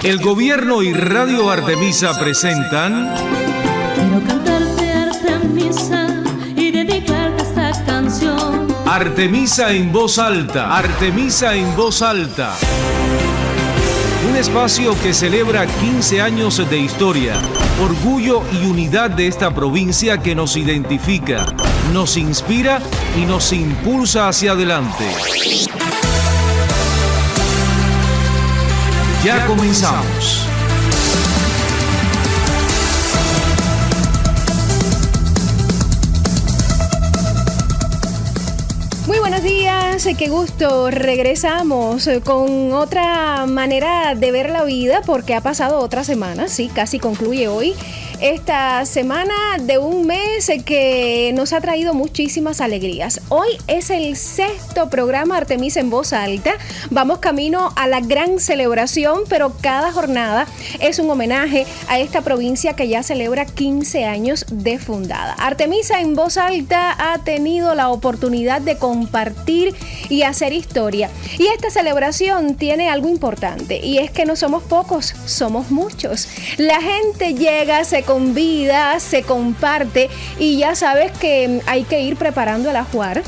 El gobierno y Radio Artemisa presentan Quiero cantarte Artemisa y dedicarte esta canción. Artemisa en voz alta. Artemisa en voz alta. Un espacio que celebra 15 años de historia, orgullo y unidad de esta provincia que nos identifica, nos inspira y nos impulsa hacia adelante. Ya comenzamos. Muy buenos días, qué gusto. Regresamos con otra manera de ver la vida porque ha pasado otra semana, sí, casi concluye hoy. Esta semana de un mes que nos ha traído muchísimas alegrías. Hoy es el 6º programa Artemisa en voz alta. Vamos camino a la gran celebración, pero cada jornada es un homenaje a esta provincia que ya celebra 15 años de fundada. Artemisa en voz alta ha tenido la oportunidad de compartir y hacer historia. Y esta celebración tiene algo importante, y es que no somos pocos, somos muchos. La gente llega, se convida, se comparte, y ya sabes que hay que ir preparando el ajuar.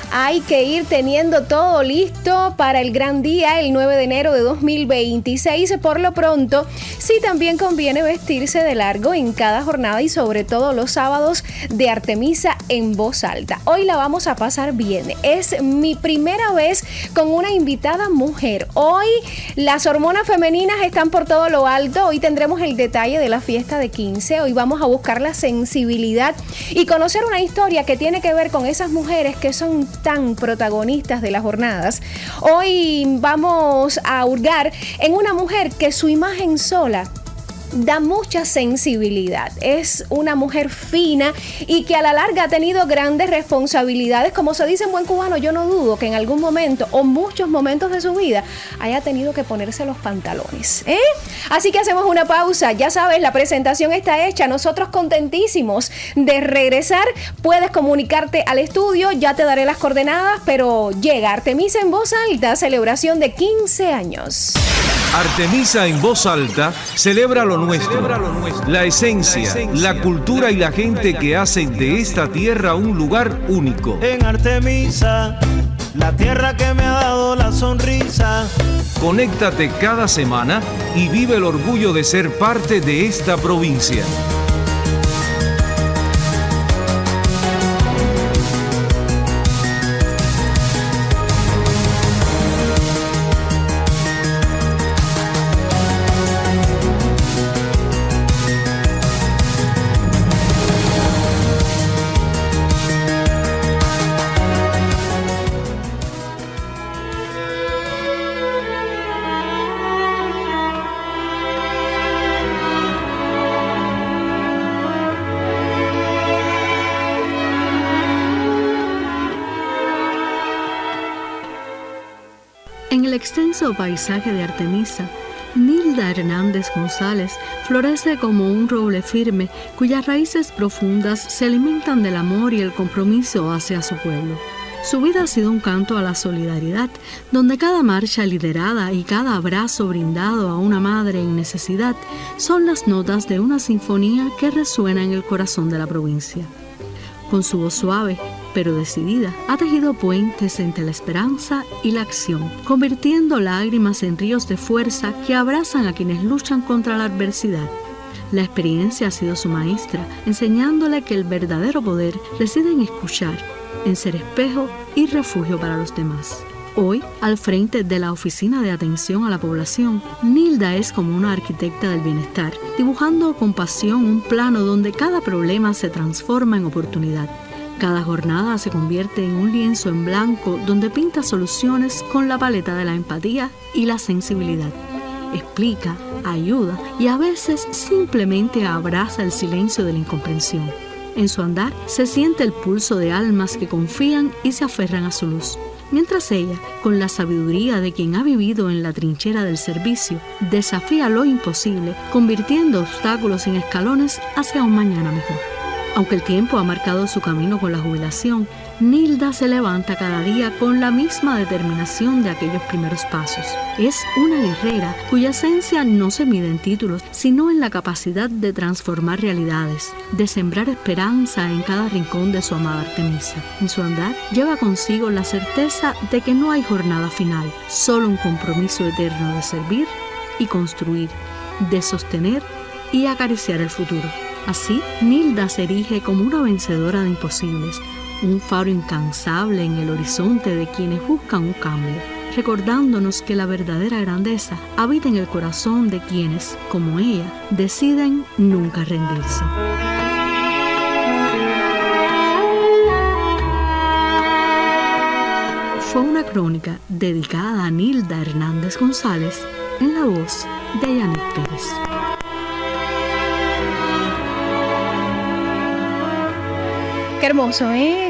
Hay que ir teniendo todo listo para el gran día, el 9 de enero de 2026. Por lo pronto, sí también conviene vestirse de largo en cada jornada y sobre todo los sábados de Artemisa en voz alta. Hoy la vamos a pasar bien. Es mi primera vez con una invitada mujer. Hoy las hormonas femeninas están por todo lo alto. Hoy tendremos el detalle de la fiesta de 15. Hoy vamos a buscar la sensibilidad y conocer una historia que tiene que ver con esas mujeres que son tan protagonistas de las jornadas. Hoy vamos a hurgar en una mujer que su imagen sola da mucha sensibilidad. Es una mujer fina y que a la larga ha tenido grandes responsabilidades. Como se dice en buen cubano, yo no dudo que en algún momento o muchos momentos de su vida haya tenido que ponerse los pantalones. Así que hacemos una pausa. Ya sabes, la presentación está hecha. Nosotros contentísimos de regresar. Puedes comunicarte al estudio. Ya te daré las coordenadas, pero llega Artemisa en voz alta, celebración de 15 años. Artemisa en voz alta celebra lo nuestro, la esencia, la cultura y la gente que hacen de esta tierra un lugar único. En Artemisa, la tierra que me ha dado la sonrisa. Conéctate cada semana y vive el orgullo de ser parte de esta provincia. En el extenso paisaje de Artemisa, Nilda Hernández González florece como un roble firme cuyas raíces profundas se alimentan del amor y el compromiso hacia su pueblo. Su vida ha sido un canto a la solidaridad, donde cada marcha liderada y cada abrazo brindado a una madre en necesidad son las notas de una sinfonía que resuena en el corazón de la provincia. Con su voz suave, pero decidida, ha tejido puentes entre la esperanza y la acción, convirtiendo lágrimas en ríos de fuerza que abrazan a quienes luchan contra la adversidad. La experiencia ha sido su maestra, enseñándole que el verdadero poder reside en escuchar, en ser espejo y refugio para los demás. Hoy, al frente de la Oficina de Atención a la Población, Nilda es como una arquitecta del bienestar, dibujando con pasión un plano donde cada problema se transforma en oportunidad. Cada jornada se convierte en un lienzo en blanco donde pinta soluciones con la paleta de la empatía y la sensibilidad. Explica, ayuda y a veces simplemente abraza el silencio de la incomprensión. En su andar se siente el pulso de almas que confían y se aferran a su luz. Mientras ella, con la sabiduría de quien ha vivido en la trinchera del servicio, desafía lo imposible, convirtiendo obstáculos en escalones hacia un mañana mejor. Aunque el tiempo ha marcado su camino con la jubilación, Nilda se levanta cada día con la misma determinación de aquellos primeros pasos. Es una guerrera cuya esencia no se mide en títulos, sino en la capacidad de transformar realidades, de sembrar esperanza en cada rincón de su amada Artemisa. En su andar lleva consigo la certeza de que no hay jornada final, solo un compromiso eterno de servir y construir, de sostener y acariciar el futuro. Así, Nilda se erige como una vencedora de imposibles, un faro incansable en el horizonte de quienes buscan un cambio, recordándonos que la verdadera grandeza habita en el corazón de quienes, como ella, deciden nunca rendirse. Fue una crónica dedicada a Nilda Hernández González en la voz de Janet Pérez. Qué hermoso,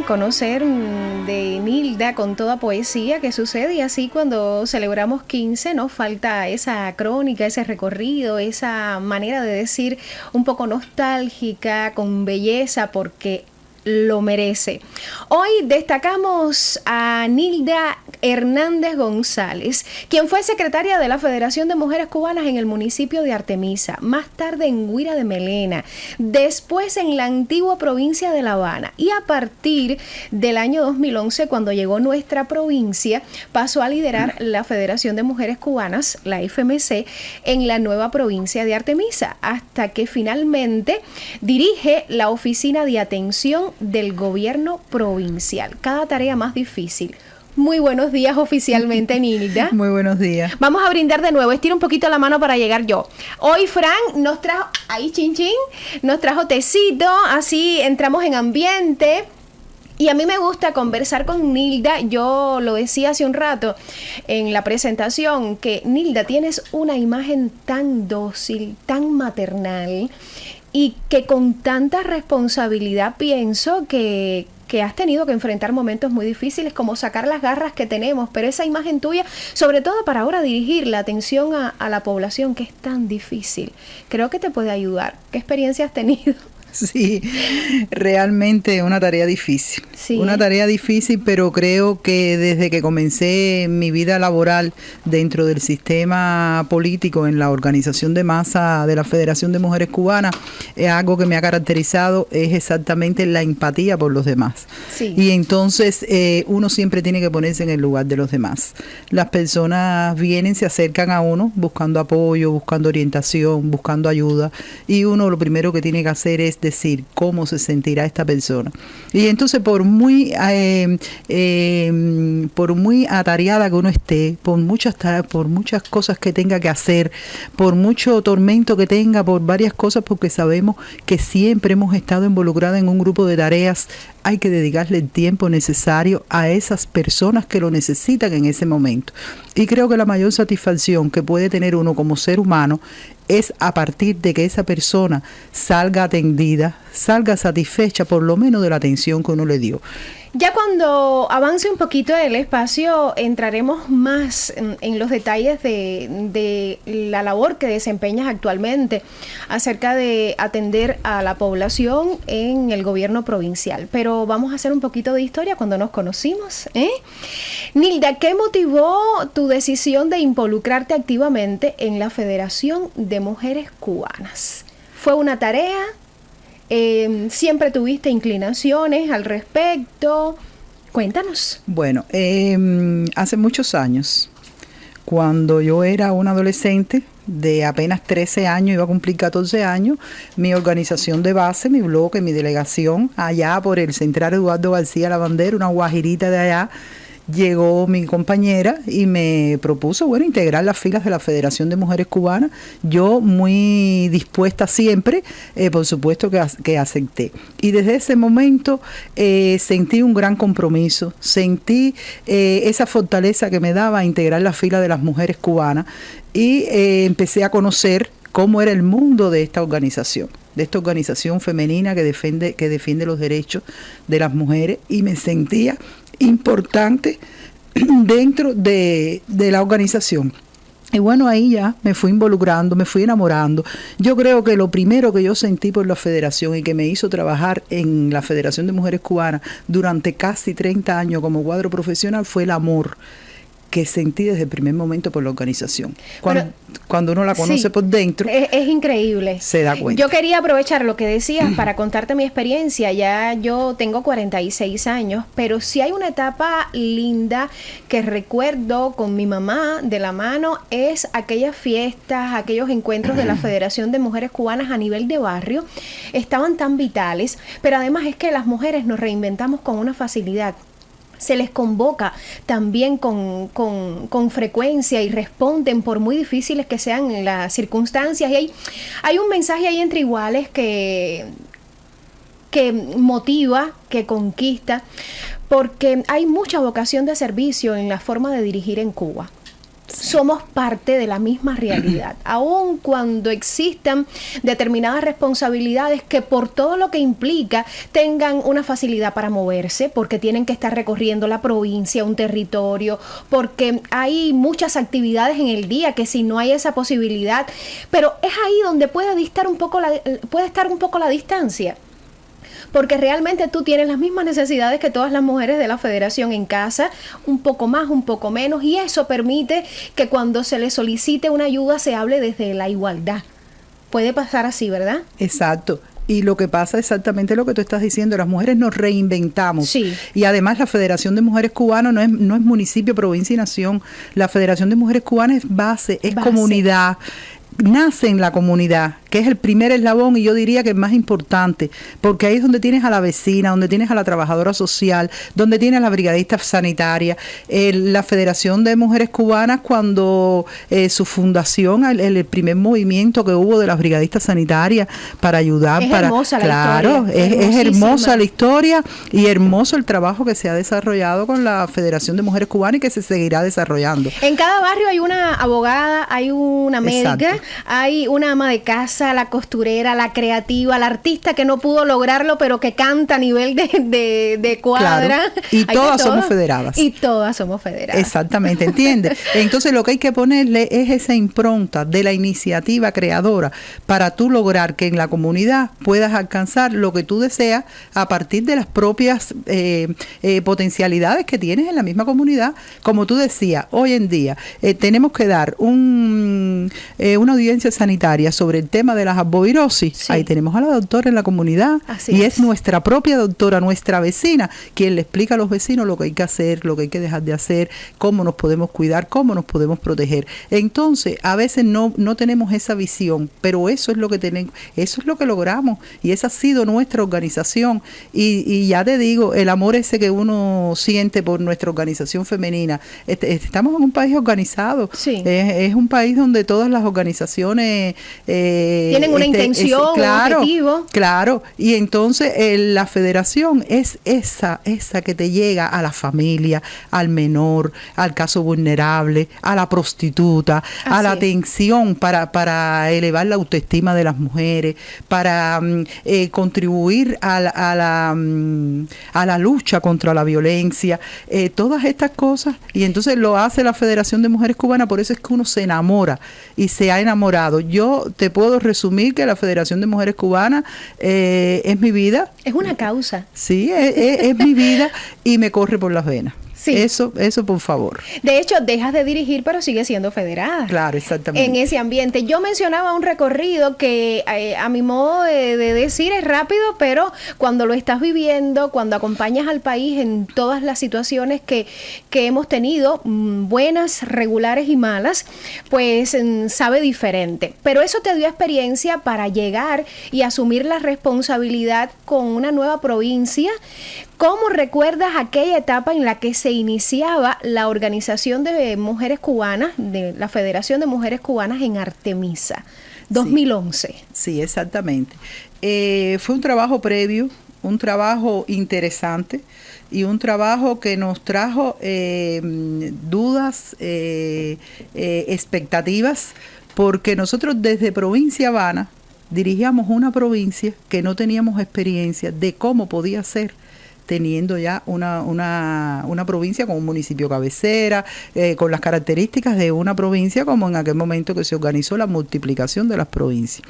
conocer de Nilda con toda poesía que sucede, y así cuando celebramos 15 nos falta esa crónica, ese recorrido, esa manera de decir un poco nostálgica, con belleza, porque lo merece. Hoy destacamos a Nilda Hernández González, quien fue secretaria de la Federación de Mujeres Cubanas en el municipio de Artemisa, más tarde en Guira de Melena, después en la antigua provincia de La Habana, y a partir del año 2011, cuando llegó a nuestra provincia, pasó a liderar la Federación de Mujeres Cubanas, la FMC, en la nueva provincia de Artemisa, hasta que finalmente dirige la Oficina de Atención del Gobierno Provincial. Cada tarea más difícil. Muy buenos días oficialmente, Nilda. Muy buenos días. Vamos a brindar de nuevo. Estira un poquito la mano para llegar yo. Hoy Fran nos trajo, ahí chin chin, nos trajo tecito, así entramos en ambiente. Y a mí me gusta conversar con Nilda. Yo lo decía hace un rato en la presentación, que Nilda, tienes una imagen tan dócil, tan maternal, y que con tanta responsabilidad pienso que has tenido que enfrentar momentos muy difíciles, como sacar las garras que tenemos, pero esa imagen tuya, sobre todo para ahora dirigir la atención a la población, que es tan difícil, creo que te puede ayudar. ¿Qué experiencia has tenido? Sí, realmente una tarea difícil. Sí. Una tarea difícil, pero creo que desde que comencé mi vida laboral dentro del sistema político en la organización de masa de la Federación de Mujeres Cubanas, algo que me ha caracterizado es exactamente la empatía por los demás. Sí. Y entonces uno siempre tiene que ponerse en el lugar de los demás. Las personas vienen, se acercan a uno buscando apoyo, buscando orientación, buscando ayuda, y uno lo primero que tiene que hacer es decir cómo se sentirá esta persona. Y entonces por muy atareada que uno esté, por muchas cosas que tenga que hacer, por mucho tormento que tenga, por varias cosas, porque sabemos que siempre hemos estado involucradas en un grupo de tareas, hay que dedicarle el tiempo necesario a esas personas que lo necesitan en ese momento. Y creo que la mayor satisfacción que puede tener uno como ser humano es a partir de que esa persona salga atendida, salga satisfecha por lo menos de la atención que uno le dio. Ya cuando avance un poquito el espacio, entraremos más en los detalles de la labor que desempeñas actualmente acerca de atender a la población en el gobierno provincial. Pero vamos a hacer un poquito de historia cuando nos conocimos, ¿eh? Nilda, ¿qué motivó tu decisión de involucrarte activamente en la Federación de Mujeres Cubanas? ¿Fue una tarea? ¿Siempre tuviste inclinaciones al respecto? Cuéntanos. Bueno, hace muchos años, cuando yo era una adolescente de apenas 13 años, iba a cumplir 14 años, mi organización de base, mi bloque, mi delegación, allá por el Central Eduardo García Lavandero, una guajirita de allá, llegó mi compañera y me propuso, integrar las filas de la Federación de Mujeres Cubanas. Yo muy dispuesta siempre, por supuesto que acepté. Y desde ese momento sentí un gran compromiso, sentí esa fortaleza que me daba integrar las filas de las mujeres cubanas, y empecé a conocer cómo era el mundo de esta organización femenina que defiende los derechos de las mujeres, y me sentía importante dentro de la organización. Y bueno, ahí ya me fui involucrando, me fui enamorando. Yo creo que lo primero que yo sentí por la federación y que me hizo trabajar en la Federación de Mujeres Cubanas durante casi 30 años como cuadro profesional fue el amor que sentí desde el primer momento por la organización. Cuando uno la conoce, sí, por dentro, es increíble. Se da cuenta. Yo quería aprovechar lo que decías para contarte mi experiencia. Ya yo tengo 46 años, pero sí hay una etapa linda que recuerdo con mi mamá de la mano, es aquellas fiestas, aquellos encuentros de la Federación de Mujeres Cubanas a nivel de barrio. Estaban tan vitales, pero además es que las mujeres nos reinventamos con una facilidad. Se les convoca también con frecuencia y responden por muy difíciles que sean las circunstancias. Y hay un mensaje ahí entre iguales que motiva, que conquista, porque hay mucha vocación de servicio en la forma de dirigir en Cuba. Somos parte de la misma realidad, aun cuando existan determinadas responsabilidades que por todo lo que implica tengan una facilidad para moverse, porque tienen que estar recorriendo la provincia, un territorio, porque hay muchas actividades en el día que si no hay esa posibilidad, pero es ahí donde puede estar un poco la distancia. Porque realmente tú tienes las mismas necesidades que todas las mujeres de la federación en casa, un poco más, un poco menos, y eso permite que cuando se le solicite una ayuda se hable desde la igualdad. Puede pasar así, ¿verdad? Exacto. Y lo que pasa es exactamente lo que tú estás diciendo, las mujeres nos reinventamos. Sí. Y además la Federación de Mujeres Cubanas no es municipio, provincia y nación. La Federación de Mujeres Cubanas es base, es comunidad. Nace en la comunidad, que es el primer eslabón y yo diría que es más importante, porque ahí es donde tienes a la vecina, donde tienes a la trabajadora social, donde tienes a la brigadista sanitaria. La Federación de Mujeres Cubanas, cuando su fundación, el primer movimiento que hubo de las brigadistas sanitarias para ayudar, es hermosa la historia. Es hermosa la historia y hermoso el trabajo que se ha desarrollado con la Federación de Mujeres Cubanas y que se seguirá desarrollando. En cada barrio hay una abogada, hay una médica. Exacto. Hay una ama de casa, la costurera, la creativa, la artista que no pudo lograrlo, pero que canta a nivel de cuadra. Claro. Y todas somos federadas. Y todas somos federadas. Exactamente, ¿entiendes? Entonces lo que hay que ponerle es esa impronta de la iniciativa creadora para tú lograr que en la comunidad puedas alcanzar lo que tú deseas a partir de las propias potencialidades que tienes en la misma comunidad. Como tú decías, hoy en día tenemos que dar una audiencia sanitaria sobre el tema de las arbovirosis. Sí. Ahí tenemos a la doctora en la comunidad. Así y es nuestra propia doctora, nuestra vecina, quien le explica a los vecinos lo que hay que hacer, lo que hay que dejar de hacer, cómo nos podemos cuidar, cómo nos podemos proteger. Entonces, a veces no tenemos esa visión, pero eso es lo que tenemos, eso es lo que logramos y esa ha sido nuestra organización y ya te digo, el amor ese que uno siente por nuestra organización femenina. Estamos en un país organizado. Sí. Es un país donde todas las organizaciones tienen una intención, claro, un objetivo. Claro, y entonces la federación es esa que te llega a la familia, al menor, al caso vulnerable, a la prostituta, a la atención para elevar la autoestima de las mujeres, para contribuir a la lucha contra la violencia, todas estas cosas, y entonces lo hace la Federación de Mujeres Cubanas, por eso es que uno se enamora y se ha enamorado. Yo te puedo resumir que la Federación de Mujeres Cubanas es mi vida. Es una causa. Sí, es mi vida y me corre por las venas. Sí. Eso por favor. De hecho, dejas de dirigir, pero sigues siendo federada. Claro, exactamente. En ese ambiente. Yo mencionaba un recorrido que a mi modo de decir es rápido, pero cuando lo estás viviendo, cuando acompañas al país en todas las situaciones que hemos tenido, buenas, regulares y malas, pues sabe diferente. Pero eso te dio experiencia para llegar y asumir la responsabilidad con una nueva provincia. ¿Cómo recuerdas aquella etapa en la que se iniciaba la organización de mujeres cubanas, de la Federación de Mujeres Cubanas en Artemisa, 2011? Sí, exactamente. Fue un trabajo previo, un trabajo interesante y un trabajo que nos trajo dudas, expectativas, porque nosotros desde Provincia Habana dirigíamos una provincia que no teníamos experiencia de cómo podía ser teniendo ya una provincia con un municipio cabecera, con las características de una provincia como en aquel momento que se organizó la multiplicación de las provincias.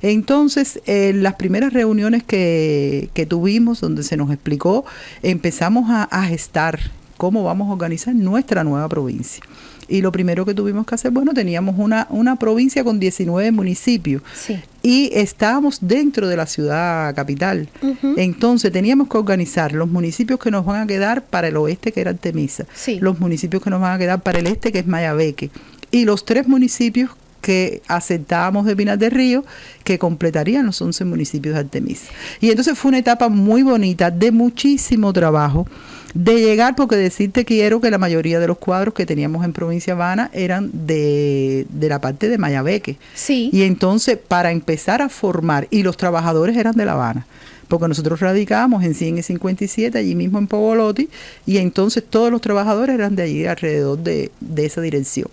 Entonces, las primeras reuniones que tuvimos, donde se nos explicó, empezamos a gestar cómo vamos a organizar nuestra nueva provincia. Y lo primero que tuvimos que hacer, bueno, teníamos una provincia con 19 municipios. Sí. Y estábamos dentro de la ciudad capital. Uh-huh. Entonces teníamos que organizar los municipios que nos van a quedar para el oeste, que era Artemisa, sí, los municipios que nos van a quedar para el este, que es Mayabeque, y los 3 municipios que aceptábamos de Pinar del Río, que completarían los 11 municipios de Artemisa. Y entonces fue una etapa muy bonita, de muchísimo trabajo, de llegar, porque decirte quiero que la mayoría de los cuadros que teníamos en Provincia Habana eran de la parte de Mayabeque. Sí. Y entonces, para empezar a formar, y los trabajadores eran de La Habana, porque nosotros radicábamos en 100 y 57, allí mismo en Pogoloti, y entonces todos los trabajadores eran de allí, alrededor de esa dirección.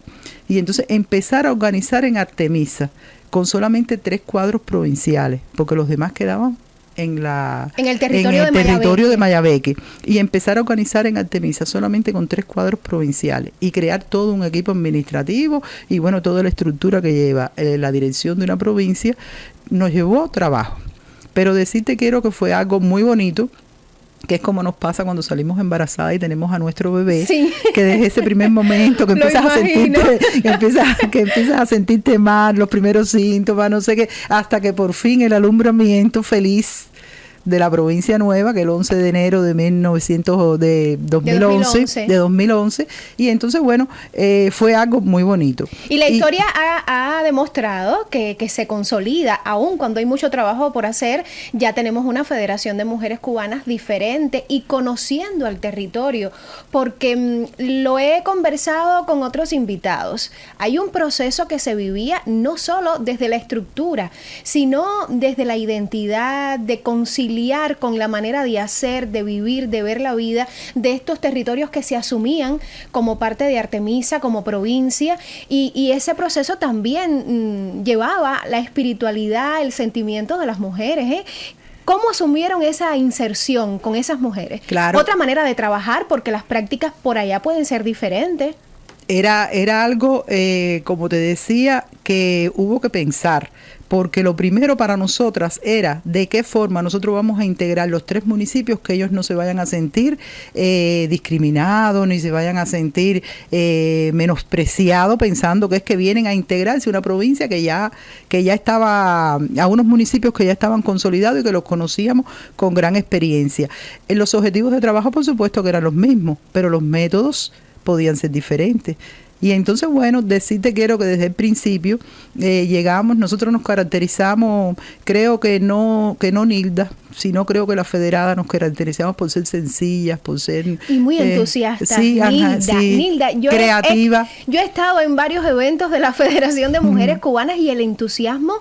Y entonces empezar a organizar en Artemisa, con solamente 3 cuadros provinciales, porque los demás quedaban en el territorio de Mayabeque, y empezar a organizar en Artemisa solamente con 3 cuadros provinciales y crear todo un equipo administrativo y bueno, toda la estructura que lleva la dirección de una provincia, nos llevó trabajo. Pero decirte quiero que fue algo muy bonito, que es como nos pasa cuando salimos embarazadas y tenemos a nuestro bebé, sí, que desde ese primer momento que empiezas a sentirte mal, los primeros síntomas, no sé qué, hasta que por fin el alumbramiento feliz de la provincia nueva, que el 11 de enero de 2011, y entonces bueno, fue algo muy bonito. Y la historia ha demostrado que se consolida, aun cuando hay mucho trabajo por hacer, ya tenemos una Federación de Mujeres Cubanas diferente y conociendo al territorio, porque lo he conversado con otros invitados, hay un proceso que se vivía no solo desde la estructura, sino desde la identidad, de conciliar con la manera de hacer, de vivir, de ver la vida de estos territorios que se asumían como parte de Artemisa, como provincia, y ese proceso también llevaba la espiritualidad, el sentimiento de las mujeres, ¿Cómo asumieron esa inserción con esas mujeres? Claro. Otra manera de trabajar, porque las prácticas por allá pueden ser diferentes. Era algo, como te decía, que hubo que pensar, porque lo primero para nosotras era de qué forma nosotros vamos a integrar los 3 municipios, que ellos no se vayan a sentir discriminados, ni se vayan a sentir menospreciados, pensando que es que vienen a integrarse una provincia que ya estaba, a unos municipios que ya estaban consolidados y que los conocíamos con gran experiencia. Los objetivos de trabajo, por supuesto, que eran los mismos, pero los métodos podían ser diferentes. Y entonces, bueno, decirte quiero que desde el principio llegamos, nosotros nos caracterizamos, creo que no Nilda, sino creo que las federadas nos caracterizamos por ser sencillas, por ser... Y muy entusiastas. Sí, Nilda, creativa. Yo he estado en varios eventos de la Federación de Mujeres Cubanas y el entusiasmo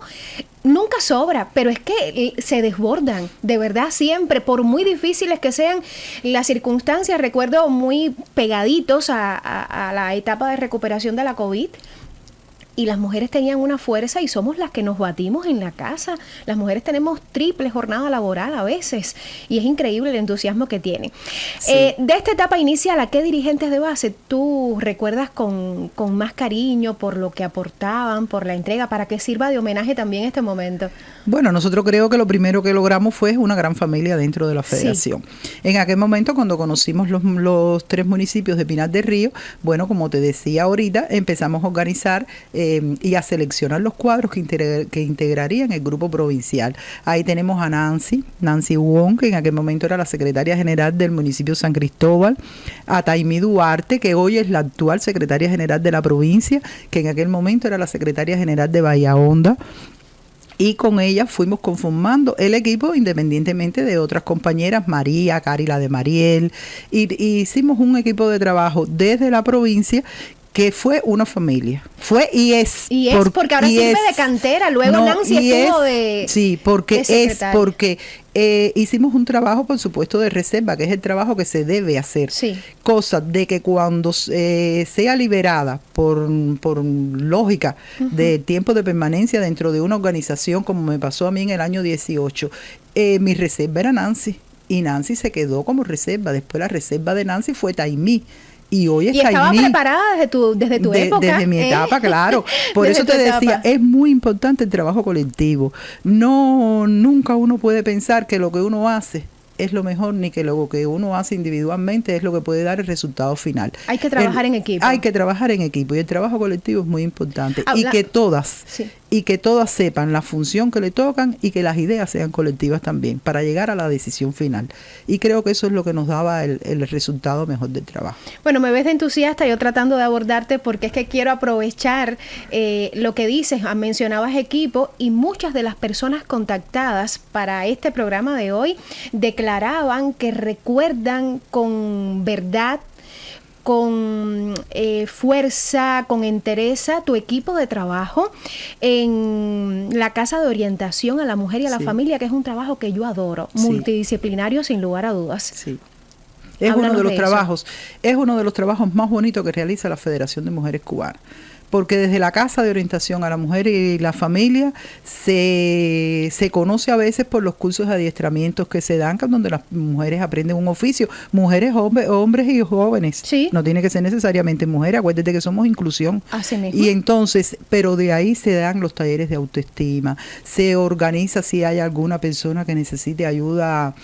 nunca sobra, pero es que se desbordan, de verdad, siempre, por muy difíciles que sean las circunstancias. Recuerdo muy pegaditos a la etapa de recuperación de la COVID, y las mujeres tenían una fuerza y somos las que nos batimos en la casa. Las mujeres tenemos triple jornada laboral a veces y es increíble el entusiasmo que tienen. Sí. De esta etapa inicial, ¿a qué dirigentes de base tú recuerdas con más cariño por lo que aportaban, por la entrega, para que sirva de homenaje también este momento? Bueno, nosotros creo que lo primero que logramos fue una gran familia dentro de la federación. Sí. En aquel momento, cuando conocimos los 3 municipios de Pinar del Río, bueno, como te decía ahorita, empezamos a organizar y a seleccionar los cuadros que integrarían el grupo provincial. Ahí tenemos a Nancy Wong, que en aquel momento era la secretaria general del municipio San Cristóbal, a Taimí Duarte, que hoy es la actual secretaria general de la provincia, que en aquel momento era la secretaria general de Bahía Honda. Y con ella fuimos conformando el equipo independientemente de otras compañeras, María, Carila de Mariel, y hicimos un equipo de trabajo desde la provincia que fue una familia. Fue y es. Y es porque ahora sirve de cantera. Luego Nancy estuvo de... Sí, porque hicimos un trabajo, por supuesto, de reserva, que es el trabajo que se debe hacer. Sí. Cosa de que cuando sea liberada por lógica de tiempo de permanencia dentro de una organización, como me pasó a mí en el año 18, mi reserva era Nancy. y Nancy se quedó como reserva. Después la reserva de Nancy fue Taimí. Y hoy es Y estaba Taimí. preparada desde tu época. Desde mi etapa, claro. Por Desde eso te tu decía, etapa. es muy importante el trabajo colectivo. No, nunca uno puede pensar que lo que uno hace es lo mejor, ni que lo que uno hace individualmente es lo que puede dar el resultado final. Hay que trabajar en equipo. Hay que trabajar en equipo y el trabajo colectivo es muy importante. Habla- Sí. Y que todas sepan la función que le tocan y que las ideas sean colectivas también para llegar a la decisión final. Y creo que eso es lo que nos daba el resultado mejor del trabajo. Bueno, me ves de entusiasta, yo tratando de abordarte porque es que quiero aprovechar lo que dices. Mencionabas equipo y muchas de las personas contactadas para este programa de hoy declaraban que recuerdan con verdad, con fuerza, con entereza tu equipo de trabajo en la Casa de Orientación a la Mujer y a la Sí. Familia, que es un trabajo que yo adoro, Sí. multidisciplinario sin lugar a dudas. Sí. Es Háblanos uno de los de eso. trabajos, es uno de los trabajos más bonitos que realiza la Federación de Mujeres Cubanas. Porque desde la Casa de Orientación a la Mujer y la Familia se conoce a veces por los cursos de adiestramientos que se dan, donde las mujeres aprenden un oficio, mujeres, hombres y jóvenes. Sí. No tiene que ser necesariamente mujeres, acuérdate que somos inclusión. Así mismo. Y entonces, pero de ahí se dan los talleres de autoestima, se organiza si hay alguna persona que necesite ayuda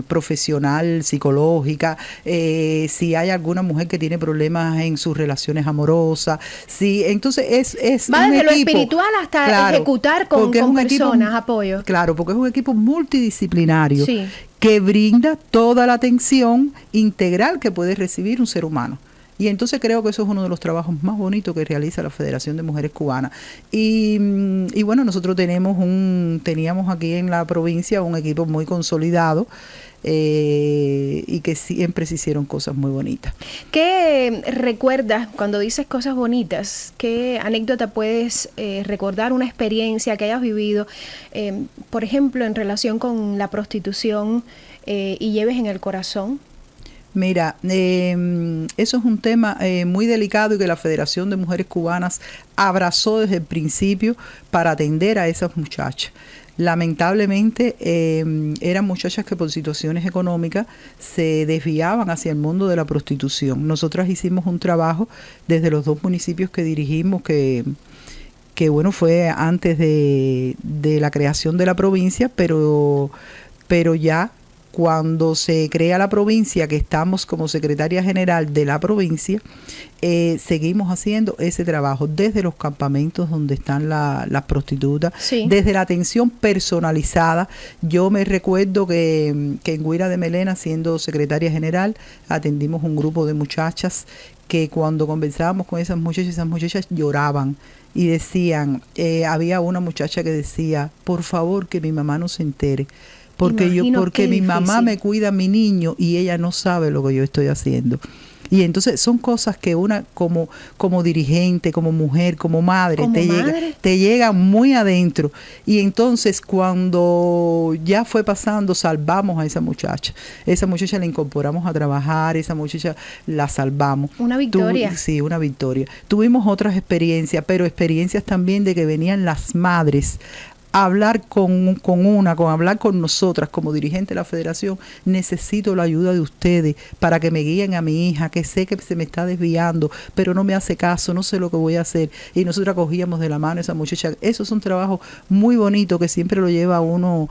profesional, psicológica, si hay alguna mujer que tiene problemas en sus relaciones amorosas. Sí, entonces es Va un desde lo equipo, espiritual hasta claro, ejecutar con porque es un personas, apoyo. Claro, porque es un equipo multidisciplinario Sí. que brinda toda la atención integral que puede recibir un ser humano. Y entonces creo que eso es uno de los trabajos más bonitos que realiza la Federación de Mujeres Cubanas. Y bueno, nosotros teníamos aquí en la provincia un equipo muy consolidado y que siempre se hicieron cosas muy bonitas. ¿Qué recuerdas cuando dices cosas bonitas? ¿Qué anécdota puedes recordar, una experiencia que hayas vivido, por ejemplo, en relación con la prostitución y lleves en el corazón? Mira, eso es un tema muy delicado y que la Federación de Mujeres Cubanas abrazó desde el principio para atender a esas muchachas. Lamentablemente eran muchachas que por situaciones económicas se desviaban hacia el mundo de la prostitución. Nosotras hicimos un trabajo desde los 2 municipios que dirigimos que bueno, fue antes de la creación de la provincia, pero ya cuando se crea la provincia, que estamos como secretaria general de la provincia, seguimos haciendo ese trabajo desde los campamentos donde están las prostitutas, Sí. desde la atención personalizada. Yo me recuerdo que en Guira de Melena, siendo secretaria general, atendimos un grupo de muchachas que cuando conversábamos con esas muchachas lloraban y decían, había una muchacha que decía, por favor que mi mamá no se entere. Porque Imagino mi qué mamá difícil. me cuida a mi niño y ella no sabe lo que yo estoy haciendo. Y entonces son cosas que una como dirigente, como mujer, como madre, Como te madre. llega muy adentro. Y entonces cuando ya fue pasando, salvamos a esa muchacha. Esa muchacha la incorporamos a trabajar, esa muchacha la salvamos. Una victoria. Sí, una victoria. Tuvimos otras experiencias, pero experiencias también de que venían las madres hablar hablar con nosotras como dirigente de la federación. Necesito la ayuda de ustedes para que me guíen a mi hija, que sé que se me está desviando, pero no me hace caso, no sé lo que voy a hacer. Y nosotras cogíamos de la mano a esa muchacha. Eso es un trabajo muy bonito que siempre lo lleva uno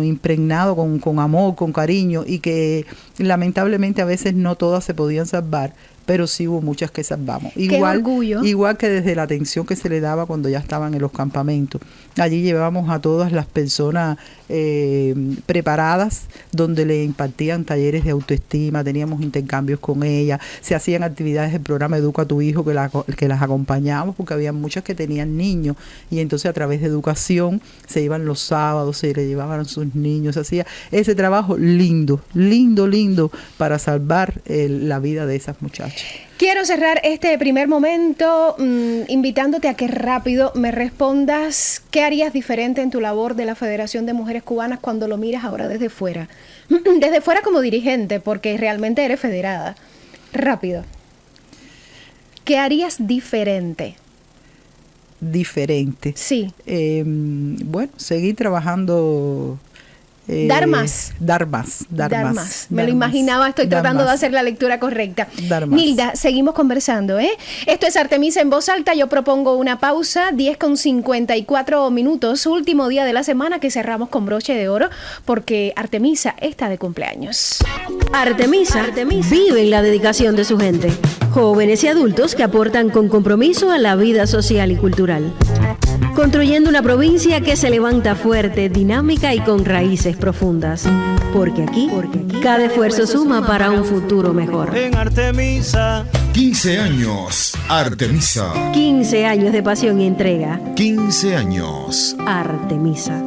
impregnado con amor, con cariño, y que lamentablemente a veces no todas se podían salvar, pero sí hubo muchas que salvamos. orgullo. Igual que desde la atención que se le daba cuando ya estaban en los campamentos. Allí llevábamos a todas las personas preparadas, donde le impartían talleres de autoestima, teníamos intercambios con ellas, se hacían actividades del programa Educa a tu Hijo que las acompañábamos, porque había muchas que tenían niños, y entonces a través de educación se iban los sábados, se le llevaban a sus niños, se hacía ese trabajo lindo para salvar la vida de esas muchachas. Quiero cerrar este primer momento invitándote a que rápido me respondas qué harías diferente en tu labor de la Federación de Mujeres Cubanas cuando lo miras ahora desde fuera. Desde fuera como dirigente, porque realmente eres federada. Rápido. ¿Qué harías diferente? Diferente. Sí. Bueno, seguir trabajando Dar más. Me lo imaginaba, estoy tratando de hacer la lectura correcta. Nilda, seguimos conversando, ¿eh? Esto es Artemisa en voz alta. Yo propongo una pausa, 10:54 minutos, último día de la semana que cerramos con broche de oro porque Artemisa está de cumpleaños. Artemisa vive en la dedicación de su gente. Jóvenes y adultos que aportan con compromiso a la vida social y cultural. Construyendo una provincia que se levanta fuerte, dinámica y con raíces profundas. Porque aquí cada esfuerzo suma para un futuro mejor. En Artemisa. 15 años, Artemisa. 15 años de pasión y entrega. 15 años. Artemisa.